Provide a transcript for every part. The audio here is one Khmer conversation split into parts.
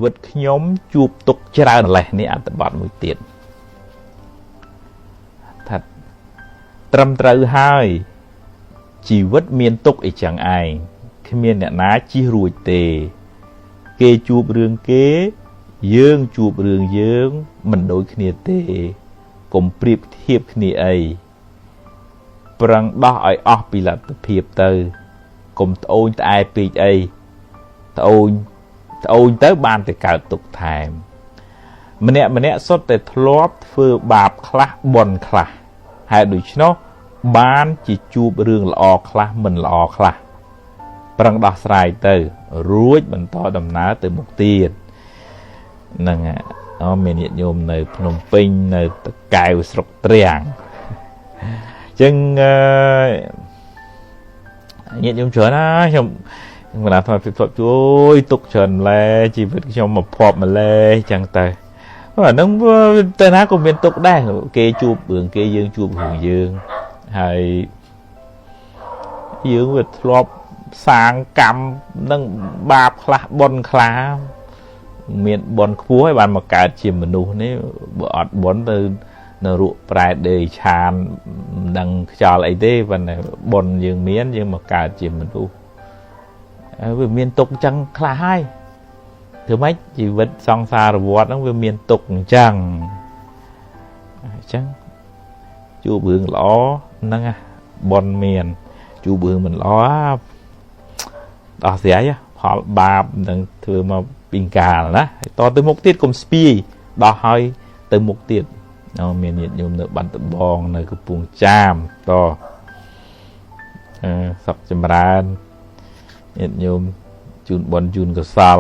វត្តខ្ញុំជួបទុកច្រើនម្លេះនេះអត្ថបទមួយទៀតថាត្រឹមត្រូវហើយជីវិតមានទុកអីចឹងឯងគ្មានអ្នកណាជិះរួចទេគេជួបរឿងគេយើងជួបរឿងយើងមិនដូចគ្នាទេកុំប្រៀបធៀបគ្នាអីប្រឹងដោះឲ្យអស់ពីលទ្ធភាពទៅកុំត្អូញត្អែពេកអីត្អូញទៅបានតែកើតទុកថែមម្នាក់សុទ្ធតែធ្លាប់ធ្វើបាបខ្លះបុណ្យខ្លះហើយដូច្នោះបានជាជួបរឿងល្អខ្លះមិនល្អខ្លះប្រឹងដោះស្រាយទៅរួចបន្តដំណើរទៅមុខទៀតហ្នឹងមានញាតិញោមនៅភ្នំពេញនៅតកែវស្រុកទ្រាំងអញ្ចឹងញាតិញោមច្រើនណាខ្ញុំមិនថាពីផ្ទាប់ជួយទុកច្រើនម្លែជីវិតខ្ញុំមកភ័ព្វម្លែអញ្ចឹងទៅអាហ្នឹងទៅណាក៏មានទុកដែរគេជួបរឿងគេយើងជួបរឿងយើងហើយយើងវាធ្លាប់សាងកម្មនឹងបាបខ្លះបុណ្យខ្លះមានបុណ្យខ្ពស់ហើយបានមកកើតជាមនុស្សនេះបើអត់បុណ្យទៅនៅរក់ប្រែតដេឆានមិនដឹងខ្យល់អីទេប៉ុន្តែបុណ្យយើងមានយើងមកកើតជាមនុស្សវាមានទុកអញ្ចឹងខ្លះហើយធ្វើម៉េចជីវិតសង្សារវដ្តហ្នឹងវាមានទុកអញ្ចឹងជួបរឿងល្អហ្នឹងបុណ្យមានជួបរឿងមិនល្អដោះស្រាយផលបាបនឹងធ្វើមកពីកាលណាហើយតទៅមុខទៀតកុំស្ពាយដោះហើយទៅមុខទៀតមានញាតិញោមនៅបាត់ដំបងនៅកំពង់ចាមតសុខចម្រើនញាតិញោមជូនបុណ្យជូនកុសល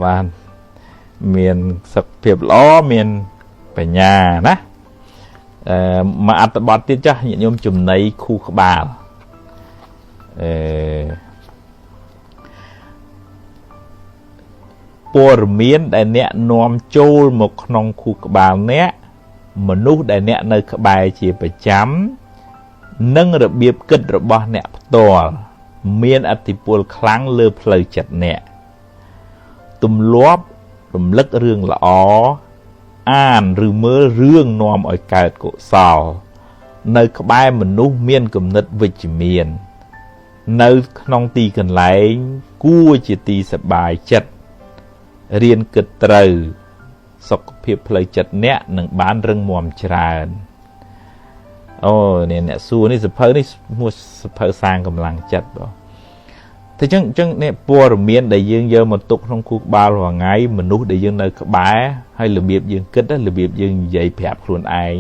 បានមានសុខភាពល្អមានបញ្ញាណាមកអត្ថបទទៀតចាស់ញាតិញោមចំណៃខួរក្បាលព័ត៌មានដែលអ្នកនាំចូលមកក្នុងខួរក្បាលអ្នកមនុស្សដែលអ្នកនៅក្បែរជាប្រចាំនិងរបៀបគិតរបស់អ្នកផ្ទាល់មានឥទ្ធិពលខ្លាំងលើផ្លូវចិត្តអ្នកទម្លាប់រំលឹករឿងល្អអានឬមើលរឿងនាំឲ្យកើតកុសលនៅក្បែរមនុស្សមានគំនិតវិជ្ជមាននៅក្នុងទីកន្លែងគួរជាទីសប្បាយចិត្តរៀនគិតត្រូវសុខភាពផ្លូវចិត្តអ្នកនឹងបានរឹងមាំច្រើននេះអ្នកសួរនេះសភៅនេះមួយសភៅសាងកម្លាំងចិត្តបងតែចឹងនេះព័ត៌មានដែលយើងយកមកទុកក្នុងខួរក្បាលរាល់ថ្ងៃមនុស្សដែលយើងនៅក្បែរហើយរបៀបយើងគិតរបៀបយើងនិយាយប្រាប់ខ្លួនឯង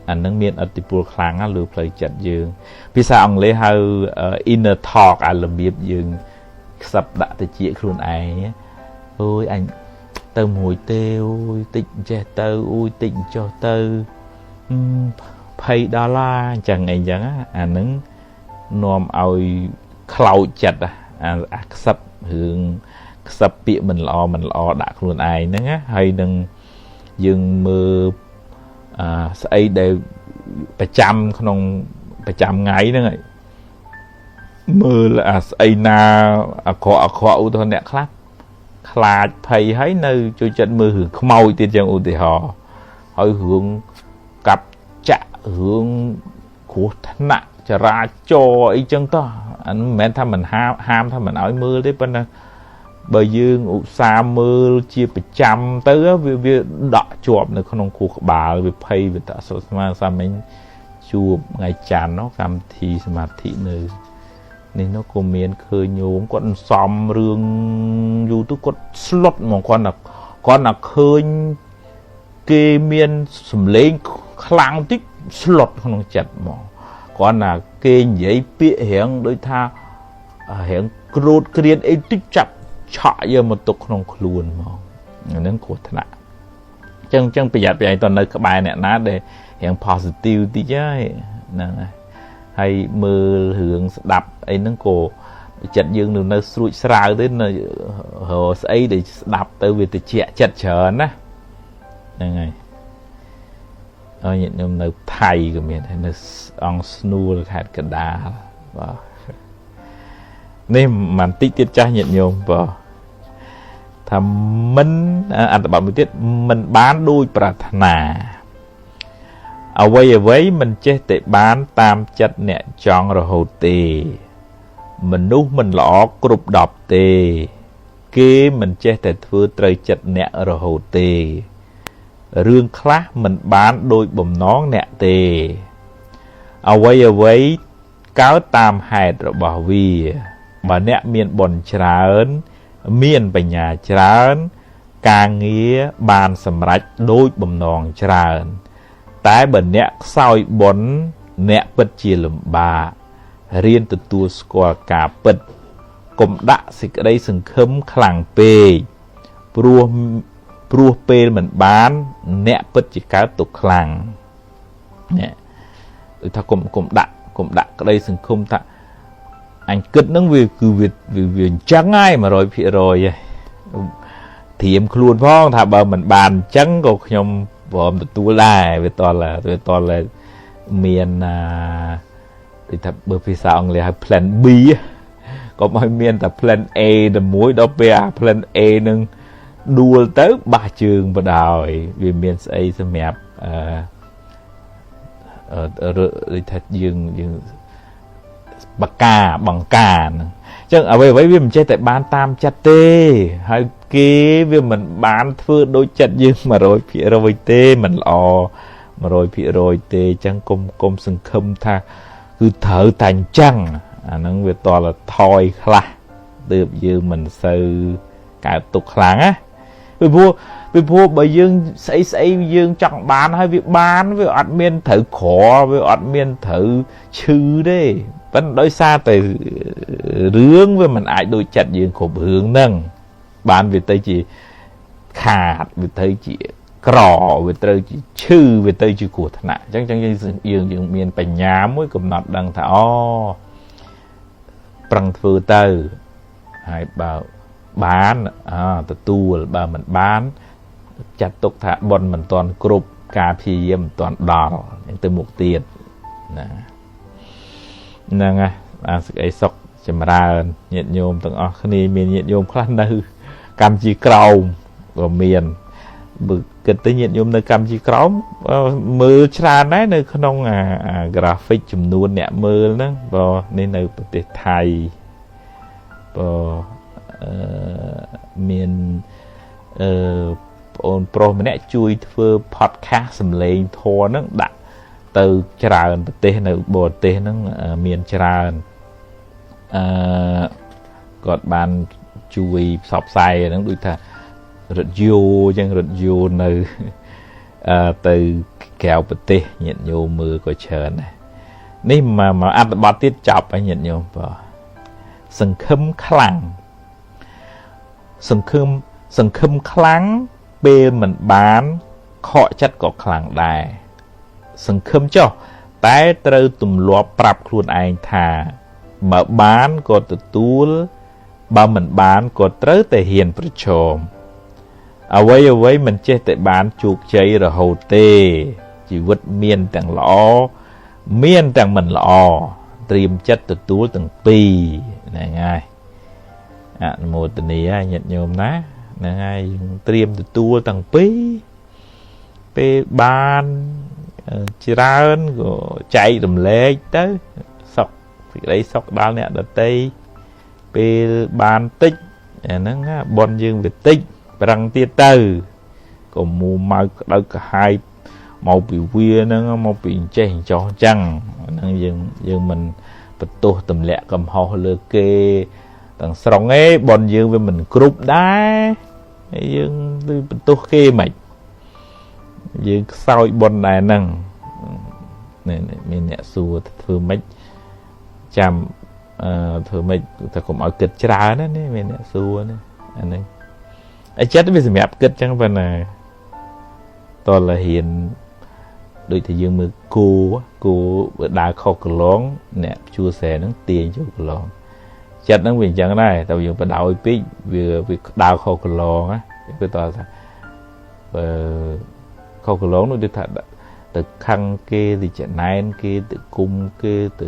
អានឹងមានឥទ្ធិពលខ្លាំងណាស់លើផ្លូវចិត្តយើងភាសាអង់គ្លេសហៅ inner talk របៀបយើងខ្សឹបដាក់ទៅជាខ្លួនឯងអូយអញទៅមួយទេអូយតិចចេះទៅអូយតិចចុះទៅ$20អញ្ចឹងអាហ្នឹងនាំឲ្យខ្លោចចិត្តអាខ្សឹបរឿងខ្សឹបពាក្យមិនល្អដាក់ខ្លួនឯងហ្នឹងហើយនឹងយើងមើលស្អីដែលប្រចាំក្នុងប្រចាំថ្ងៃហ្នឹងហើយមើលស្អីណាអាក្រក់ឧទាហរណ៍អ្នកខ្លះខ្លាចភ័យហើយនៅជួយចិត្តមើលរឿងខ្មោចទៀតចឹងឧទាហរណ៍ហើយរឿងកាប់ចាក់រឿងគ្រោះថ្នាក់ចរាចរណ៍អីចឹងតោះអាមិនមែនថាមិនហាមថាមិនឲ្យមើលទេប៉ុន្តែបើយើងឧស្សាហ៍មើលជាប្រចាំទៅវាដកជាប់នៅក្នុងខួរក្បាលវាភ័យវាតអសុស្មាសាមិញជួបថ្ងៃច័ន្ទកម្មវិធីសមាធិនៅនេះនោះក៏មានឃើញញោមគាត់សំរឿងយូរទៅគាត់ស្លុតហ្មងគាត់ណាឃើញគេមានសម្លេងខ្លាំងតិចស្លុតក្នុងចិត្តហ្មងគាត់ណាគេនិយាយពាក្យរៀងដូចថារៀងក្រូតក្រៀនអីតិចចាប់ឆក់យកមកទុកក្នុងខ្លួនហ្មងហ្នឹងគ្រោះថ្នាក់អញ្ចឹងប្រយ័ត្នប្រយែងតនៅក្បែរអ្នកណាដែលរៀង positive តិចហ្នឹងហើយមើលរឿងស្ដាប់អីហ្នឹងក៏ចិត្តយើងនៅស្រួចស្រាវទេនៅស្អីដែលស្ដាប់ទៅវាតិចចិត្តច្រើនណាហ្នឹងហើយខ្ញុំនៅថៃក៏មាននៅអង្គស្នួលខេត្តកណ្ដាលបាទនេះមិនតិចទៀតចាស់ញាតិញោមបាទ ថាមិនអត្ថបទមួយទៀតមិនបានដូចប្រាថ្នាអ្វីមិនចេះតែបានតាមចិត្តអ្នកចង់រហូតទេមនុស្សមិនល្អគ្រប់10ទេគេមិនចេះតែធ្វើត្រូវចិត្តអ្នករហូតទេរឿងខ្លះមិនបានដូចបំណងអ្នកទេអ្វីកើតតាមហេតុរបស់វាបើអ្នកមានបុណ្យច្រើនមានបញ្ញាច្រើនការងារបានសម្រេចដូចបំណងច្រើនតែបើអ្នកខ្សោយបុណ្យអ្នកពិតជាលំបាករៀនទទួលស្គាល់ការពិតកុំដាក់សេចក្តីសង្ឃឹមខ្លាំងពេកព្រោះពេលមិនបានអ្នកពិតជាកើតទុក្ខខ្លាំងនេះដូចថាកុំដាក់ក្តីសង្ឃឹមថាអញគិតហ្នឹងវាគឺវាអញ្ចឹងហើយ 100% ហើយធៀមខ្លួនផងថាបើមិនបានអញ្ចឹងក៏ខ្ញុំព្រមទទួលដែរវាតលមានដូចថាបើភាសាអង់គ្លេសហៅ plan B កុំឲ្យមានតែ plan A តែមួយដល់ពេលអា plan A នឹងដួលទៅបាសជើងបដ ாய் វាមានស្អីសម្រាប់ដូចថាយើងបង្ការហ្នឹងអញ្ចឹងអ្វីវាមិនចេះតែបានតាមចិត្តទេហើយគេវាមិនបានធ្វើដូចចិត្តយើង 100% ទេមិនល្អ 100% ទេអញ្ចឹងកុំសង្ឃឹមថាគឺត្រូវតែអញ្ចឹងអាហ្នឹងវាតលថយខ្លះទើបយើងមិនសូវកើតទុកខ្លាំងណាពីព្រោះបើយើងស្អីយើងចង់បានហើយវាអត់មានត្រូវក្រវាអត់មានត្រូវឈឺទេប៉ុន្តែដោយសារតែរឿងវាមិនអាចដូចចិត្តយើងគ្រប់រឿងហ្នឹងបានវាទៅជាខាតវាទៅជាក្រវាត្រូវជាឈឺវាទៅជាគ្រោះថ្នាក់អញ្ចឹងយើងមានបញ្ញាមួយកំណត់ដឹងថាអូប្រឹងធ្វើទៅហើយបើបានទទួលបើមិនបានចាត់ទុកថាបុណ្យមិនទាន់គ្រប់ការព្យាយាមមិនទាន់ដល់យ៉ាងទៅមុខទៀតណាហ្នឹងហើយអាសេចក្តីសុខចម្រើនញាតិញោមទាំងអស់គ្នាមានញាតិញោមខ្លះនៅកម្ពុជាក្រោមក៏មានបើគិតទៅញាតិញោមនៅកម្ពុជាក្រោមមើលច្រើនដែរនៅក្នុងអា graphic ចំនួនអ្នកមើលហ្នឹងបើនេះនៅប្រទេសថៃបើមានបងអូនប្រុសម្នាក់ជួយធ្វើ podcast សំឡេងធម៌ហ្នឹងដាក់ទៅច្រើនប្រទេសនៅបរទេសហ្នឹងមានច្រើនគាត់បានជួយផ្សព្វផ្សាយហ្នឹងដូចថារថយន្តអញ្ចឹងរថយន្តនៅទៅក្រៅប្រទេសញាតិញោមមើលក៏ច្រើនដែរនេះមកអត្ថបទទៀតចប់ហើយញាតិញោមបាទសង្ឃឹមខ្លាំងសង្ឃឹមខ្លាំងពេលមិនបានខកចិត្តក៏ខ្លាំងដែរសង្ឃឹមចុះតែត្រូវទម្លាប់ប្រាប់ខ្លួនឯងថាបើបានក៏ទទួលបើមិនបានក៏ត្រូវតែហ៊ានប្រឈមអ្វីមិនចេះតែបានជោគជ័យរហូតទេជីវិតមានទាំងល្អមានទាំងមិនល្អត្រៀមចិត្តទទួលទាំងពីរហ្នឹងហើយអនុមោទនាញាតិញោមណាហ្នឹងហើយយើងត្រៀមទទួលទាំងពីរពេលបានច្រើនក៏ចែករំលែកទៅសុខសេចក្តីសុខដល់អ្នកដទៃពេលបានតិចអាហ្នឹងបុណ្យយើងវាតិចប្រឹងទៀតទៅក៏មូម៉ៅក្តៅក្រហាយមកពីវាហ្នឹងមកពីអញ្ចេះអញ្ចោះអញ្ចឹងហ្នឹងយើងមិនបន្ទោសទម្លាក់កំហុសលើគេទាំងស្រុងឯងបុណ្យយើងវាមិនគ្រប់ដែរហើយយើងទៅបន្ទោសគេមិនយើងខ្សោយបុណ្យដែរហ្នឹងមានអ្នកសួរធ្វើម៉េចចាំធ្វើម៉េចតែកុំឲ្យគិតច្រើនណាមានអ្នកសួរណាអាហ្នឹងចិត្តវាសម្រាប់គិតចឹងប៉ុន្តែតលហ៊ានដូចតែយើងមើលគោបើដើរខុសកន្លងអ្នកជួស្រែហ្នឹងទាញចូលកន្លងចិត្តហ្នឹងវាអញ្ចឹងដែរតែយើងបដោយពេកវាដើរខុសកន្លងណាវាតថាបើខុសកន្លងនោះដូចថាទៅខឹងគេទៅចំណែនគេទៅគុំគេទៅ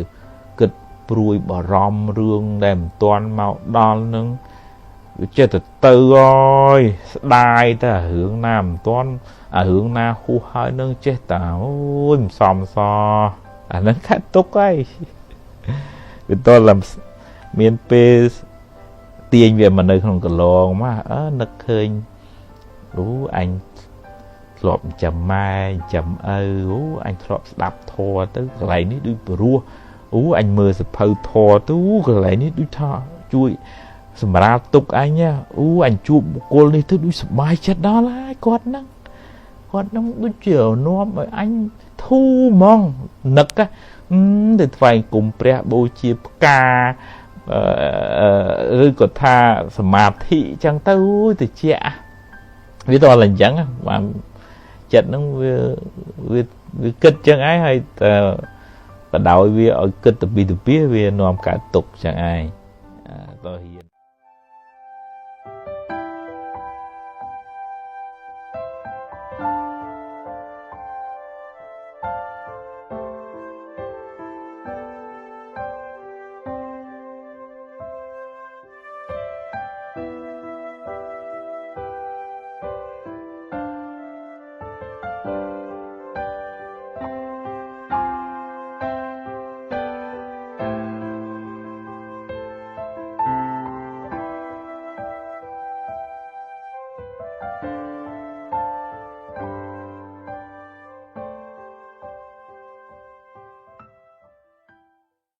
គិតព្រួយបារម្ភរឿងដែលមិនទាន់មកដល់ហ្នឹង chết từ từ rồi đai ta hướng nam toán hướng na khu hơi nâng chết ta ôi xòm xò nâng khát tốt ấy vì tôi làm miền Tây tiền về mà nơi không có lòng mà nực khơi đủ anh lọp chầm mai chầm anh lọp đạp thò tới lại ní đuôi rùa anh mơ sẽ phơi thò tới lại ní đuôi thò chui sầm ra tục anh nha anh chụp một cô đi thức đuôi sầm mai chết đó là con nó đuôi chiều nó mà anh thu mong nực á thì phải cùng pre bố chia ca rồi có tha mà thị chẳng tao thì chia vì đó là chẳng mà chật nó vì kịch chẳng ai hay và đạo vì ở kịch từ bia vì nó cả tục chẳng ai tôi hiện